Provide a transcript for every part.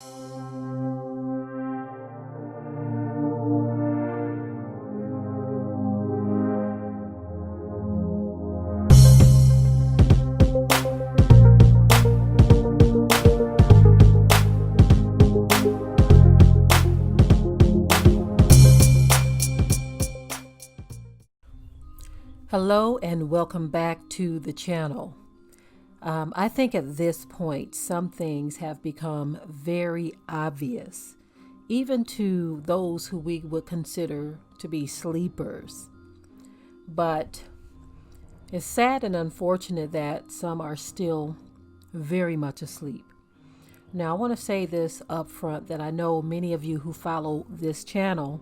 Hello and welcome back to the channel. I think at this point, some things have become very obvious, even to those who we would consider to be sleepers. But it's sad and unfortunate that some are still very much asleep. Now, I want to say this up front that I know many of you who follow this channel,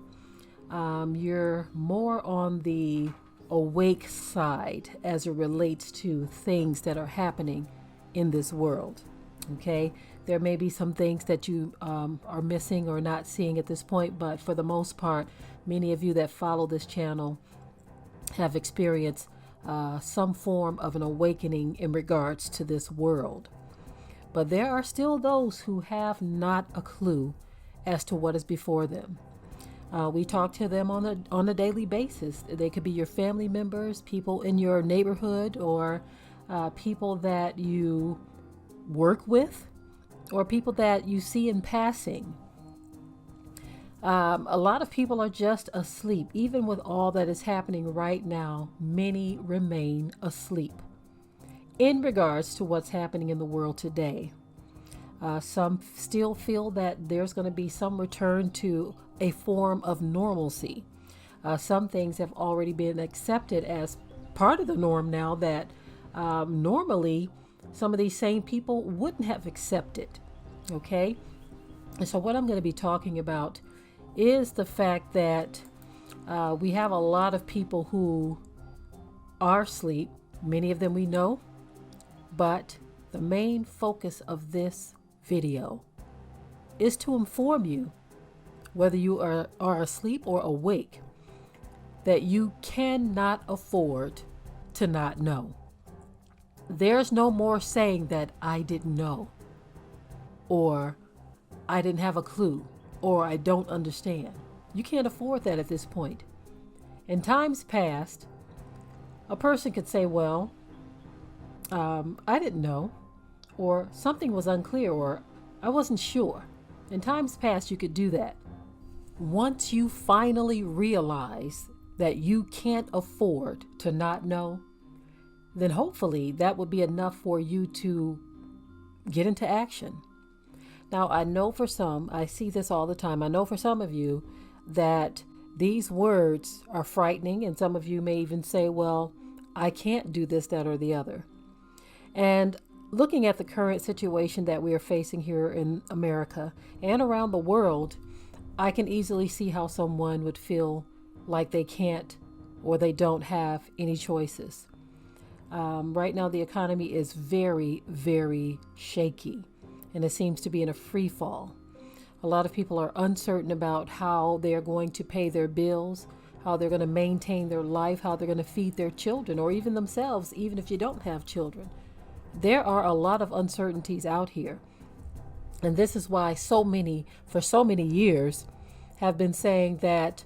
you're more on the awake side as it relates to things that are happening in this world. Okay, there may be some things that you are missing or not seeing at this point, but for the most part, many of you that follow this channel have experienced some form of an awakening in regards to this world. But there are still those who have not a clue as to what is before them. We talk to them on a daily basis. They could be your family members, people in your neighborhood, or people that you work with, or people that you see in passing. A lot of people are just asleep. Even with all that is happening right now, many remain asleep in regards to what's happening in the world today. Some still feel that there's going to be some return to a form of normalcy. Some things have already been accepted as part of the norm now that normally some of these same people wouldn't have accepted. Okay? And so what I'm going to be talking about is the fact that we have a lot of people who are asleep, many of them we know, but the main focus of this video is to inform you, whether you are asleep or awake, that you cannot afford to not know. There's no more saying that I didn't know, or I didn't have a clue, or I don't understand. You can't afford that at this point. In times past, a person could say, well, I didn't know, or something was unclear, or I wasn't sure. In times past, you could do that. Once you finally realize that you can't afford to not know, then hopefully that would be enough for you to get into action. Now, I know for some, I see this all the time, I know for some of you that these words are frightening, and some of you may even say, well, I can't do this, that, or the other. And looking at the current situation that we are facing here in America and around the world, I can easily see how someone would feel like they can't or they don't have any choices. Right now, the economy is very, very shaky, and it seems to be in a free fall. A lot of people are uncertain about how they're going to pay their bills, how they're going to maintain their life, how they're going to feed their children, or even themselves, even if you don't have children. There are a lot of uncertainties out here. And this is why for so many years, have been saying that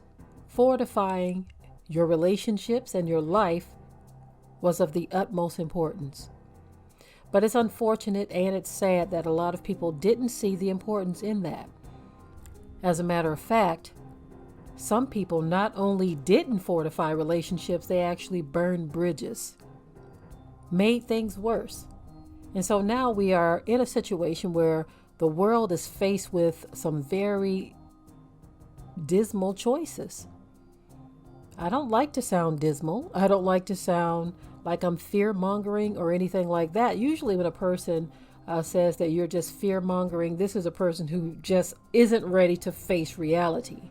fortifying your relationships and your life was of the utmost importance. But it's unfortunate and it's sad that a lot of people didn't see the importance in that. As a matter of fact, some people not only didn't fortify relationships, they actually burned bridges, made things worse. And so now we are in a situation where the world is faced with some very dismal choices. I don't like to sound dismal. I don't like to sound like I'm fear-mongering or anything like that. Usually when a person says that you're just fear-mongering, this is a person who just isn't ready to face reality,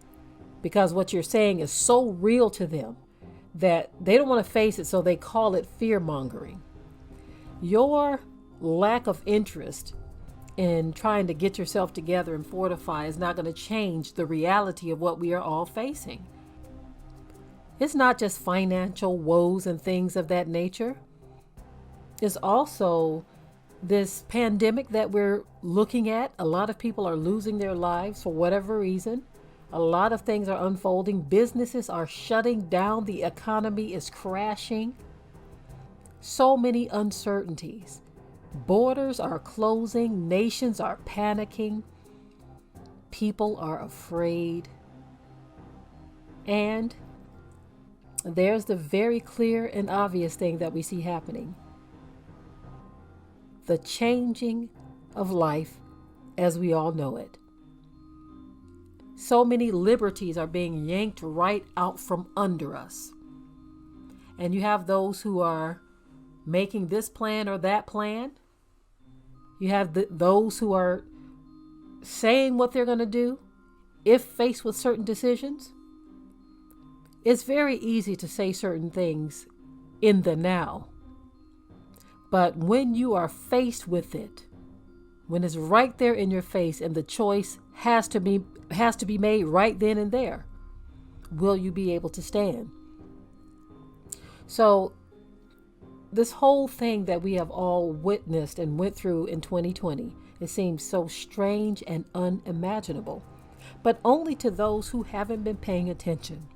because what you're saying is so real to them that they don't want to face it, so they call it fear-mongering. Your lack of interest in trying to get yourself together and fortify is not going to change the reality of what we are all facing. It's not just financial woes and things of that nature. It's also This pandemic that we're looking at, a lot of people are losing their lives for whatever reason. A lot of things are unfolding. Businesses are shutting down. The economy is crashing. So many uncertainties. Borders are closing. Nations are panicking. People are afraid. And there's the very clear and obvious thing that we see happening: the changing of life as we all know it. So many liberties are being yanked right out from under us. And you have those who are making this plan or that plan. You have those who are saying what they're going to do if faced with certain decisions. It's very easy to say certain things in the now. But when you are faced with it, when it's right there in your face and the choice has to be made right then and there, will you be able to stand? So this whole thing that we have all witnessed and went through in 2020, it seems so strange and unimaginable, but only to those who haven't been paying attention.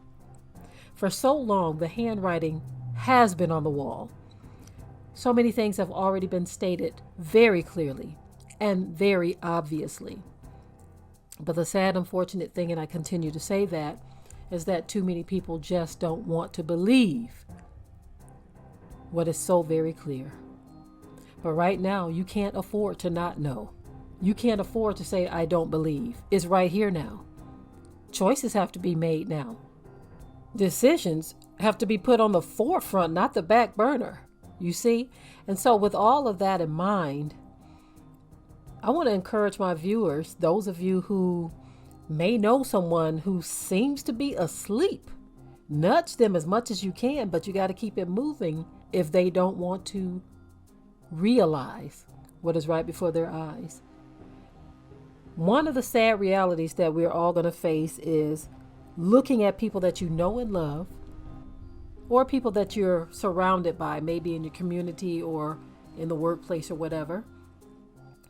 For so long, the handwriting has been on the wall. So many things have already been stated very clearly and very obviously. But the sad, unfortunate thing, and I continue to say that, is that too many people just don't want to believe what is so very clear. But right now, you can't afford to not know. You can't afford to say, I don't believe. It's right here now. Choices have to be made now. Decisions have to be put on the forefront, not the back burner. You see? And so with all of that in mind, I want to encourage my viewers, those of you who may know someone who seems to be asleep, nudge them as much as you can, but you got to keep it moving if they don't want to realize what is right before their eyes. One of the sad realities that we're all going to face is looking at people that you know and love, or people that you're surrounded by, maybe in your community or in the workplace or whatever.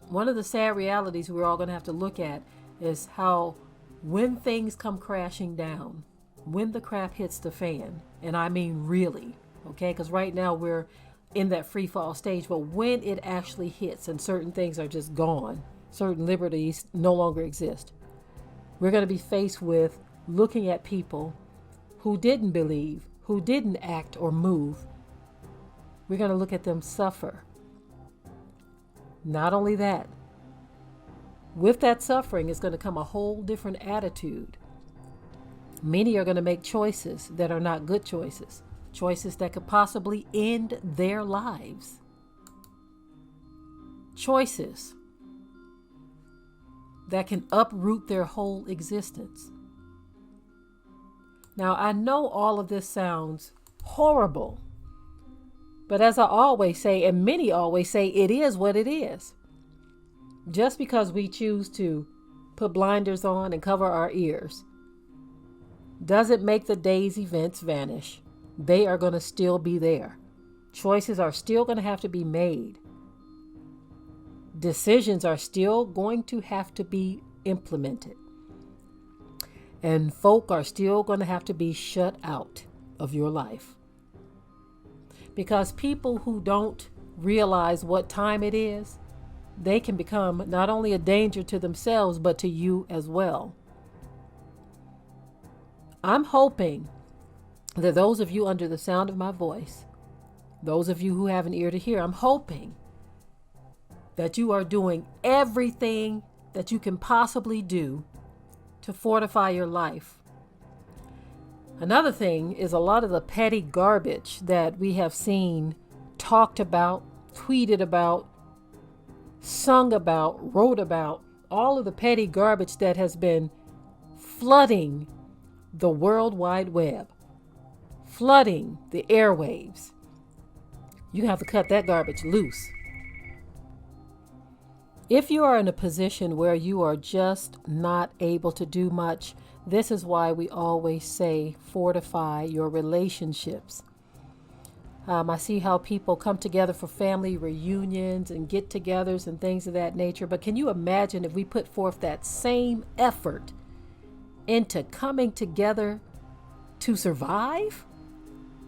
One of the sad realities we're all going to have to look at is how when things come crashing down, when the crap hits the fan, and I mean really, okay, because right now we're in that free fall stage, but when it actually hits and certain things are just gone, certain liberties no longer exist, we're going to be faced with looking at people who didn't believe, who didn't act or move. We're going to look at them suffer. Not only that, with that suffering is going to come a whole different attitude. Many are going to make choices that are not good choices, choices that could possibly end their lives. Choices that can uproot their whole existence. Now, I know all of this sounds horrible, but as I always say, and many always say, it is what it is. Just because we choose to put blinders on and cover our ears doesn't make the day's events vanish. They are going to still be there. Choices are still going to have to be made. Decisions are still going to have to be implemented. And folk are still going to have to be shut out of your life. Because people who don't realize what time it is, they can become not only a danger to themselves, but to you as well. I'm hoping that those of you under the sound of my voice, those of you who have an ear to hear, I'm hoping that you are doing everything that you can possibly do to fortify your life. Another thing is a lot of the petty garbage that we have seen talked about, tweeted about, sung about, wrote about, all of the petty garbage that has been flooding the World Wide Web, flooding the airwaves. You have to cut that garbage loose. If you are in a position where you are just not able to do much, this is why we always say fortify your relationships. I see how people come together for family reunions and get togethers and things of that nature. But can you imagine if we put forth that same effort into coming together to survive?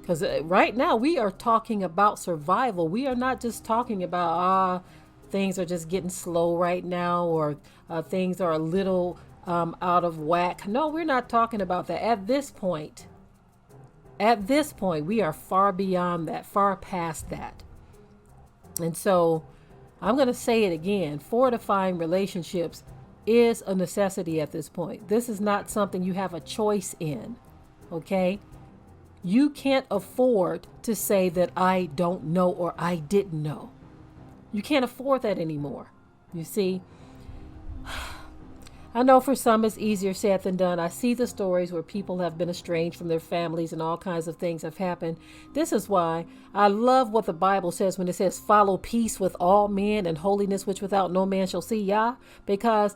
Because right now we are talking about survival. We are not just talking about, things are just getting slow right now, or things are a little out of whack. No, we're not talking about that. At this point, we are far beyond that, far past that. And so I'm going to say it again, fortifying relationships is a necessity at this point. This is not something you have a choice in, okay? You can't afford to say that I don't know or I didn't know. You can't afford that anymore. You see, I know for some it's easier said than done. I see the stories where people have been estranged from their families and all kinds of things have happened. This is why I love what the Bible says when it says, follow peace with all men and holiness, which without no man shall see Yah. Because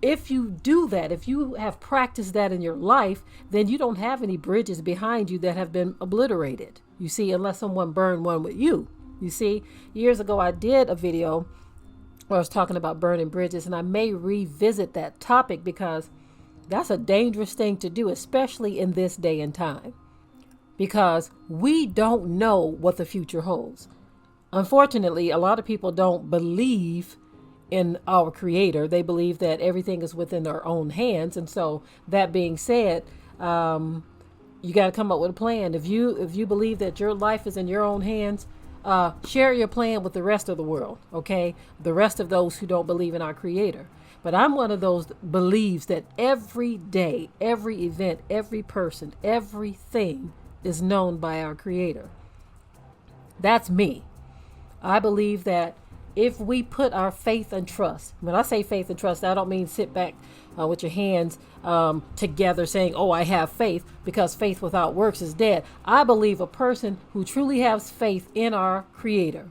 if you do that, if you have practiced that in your life, then you don't have any bridges behind you that have been obliterated. You see, unless someone burned one with you. You see, years ago I did a video where I was talking about burning bridges, and I may revisit that topic because that's a dangerous thing to do, especially in this day and time, because we don't know what the future holds. Unfortunately, a lot of people don't believe in our Creator. They believe that everything is within their own hands. And so that being said, you got to come up with a plan. If you believe that your life is in your own hands, share your plan with the rest of the world, okay? The rest of those who don't believe in our Creator. But I'm one of those that believes that every day, every event, every person, everything is known by our Creator. That's me. I believe that if we put our faith and trust, when I say faith and trust, I don't mean sit back with your hands together saying, oh, I have faith, because faith without works is dead. I believe a person who truly has faith in our Creator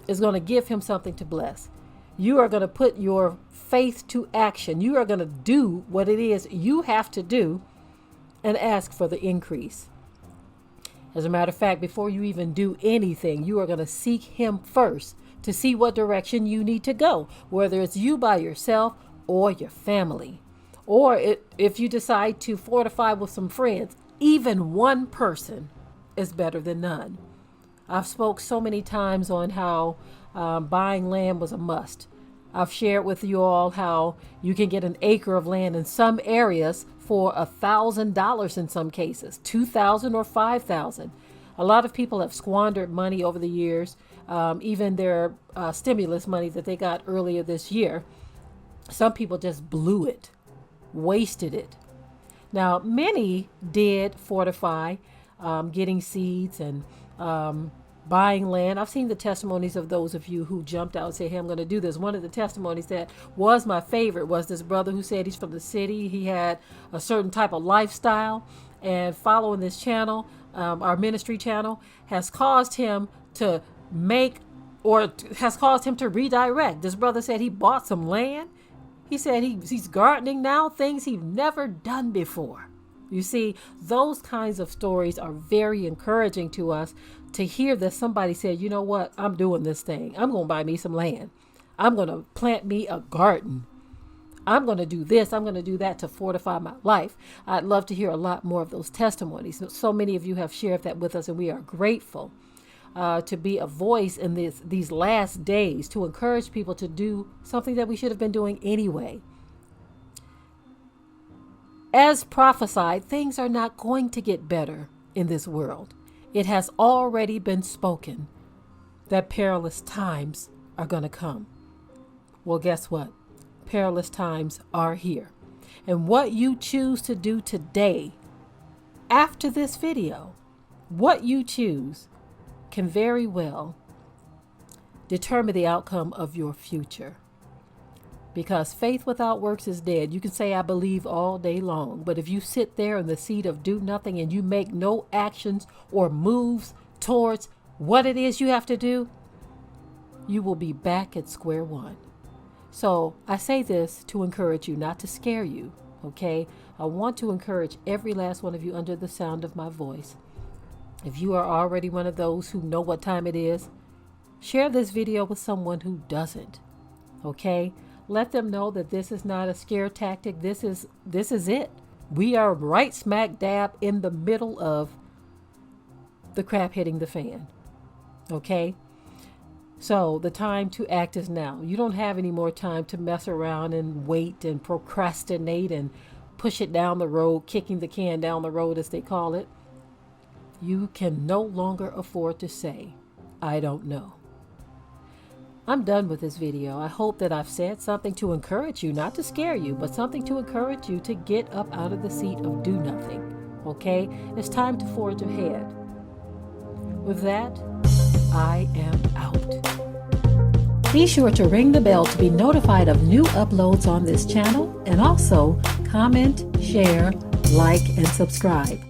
is going to give him something to bless. You are going to put your faith to action. You are going to do what it is you have to do and ask for the increase. As a matter of fact, before you even do anything, you are going to seek him first to see what direction you need to go, whether it's you by yourself or your family. Or if you decide to fortify with some friends, even one person is better than none. I've spoke so many times on how buying land was a must. I've shared with you all how you can get an acre of land in some areas for $1,000 in some cases, $2,000 or $5,000. A lot of people have squandered money over the years, even their stimulus money that they got earlier this year. Some people just blew it, wasted it. Now, many did fortify, getting seeds and buying land. I've seen the testimonies of those of you who jumped out and said, hey, I'm going to do this. One of the testimonies that was my favorite was this brother who said he's from the city. He had a certain type of lifestyle, and following this channel, our ministry channel, has caused him to redirect. This brother said he bought some land. He said he's gardening now, things he's never done before. You see, those kinds of stories are very encouraging to us, to hear that somebody said, you know what, I'm doing this thing. I'm going to buy me some land. I'm going to plant me a garden. I'm going to do this. I'm going to do that to fortify my life. I'd love to hear a lot more of those testimonies. So many of you have shared that with us, and we are grateful to be a voice in these last days, to encourage people to do something that we should have been doing anyway. As prophesied, things are not going to get better in this world. It has already been spoken that perilous times are going to come. Well, guess what? Perilous times are here. And what you choose to do today, after this video, what you choose can very well determine the outcome of your future. Because faith without works is dead. You can say, I believe all day long. But if you sit there in the seat of do nothing and you make no actions or moves towards what it is you have to do, you will be back at square one. So I say this to encourage you, not to scare you. Okay? I want to encourage every last one of you under the sound of my voice. If you are already one of those who know what time it is, share this video with someone who doesn't. Okay? Let them know that this is not a scare tactic. This is it. We are right smack dab in the middle of the crap hitting the fan. Okay? So the time to act is now. You don't have any more time to mess around and wait and procrastinate and push it down the road, kicking the can down the road as they call it. You can no longer afford to say, I don't know. I'm done with this video. I hope that I've said something to encourage you, not to scare you, but something to encourage you to get up out of the seat of do nothing. Okay? It's time to forge ahead. With that, I am out. Be sure to ring the bell to be notified of new uploads on this channel, and also comment, share, like, and subscribe.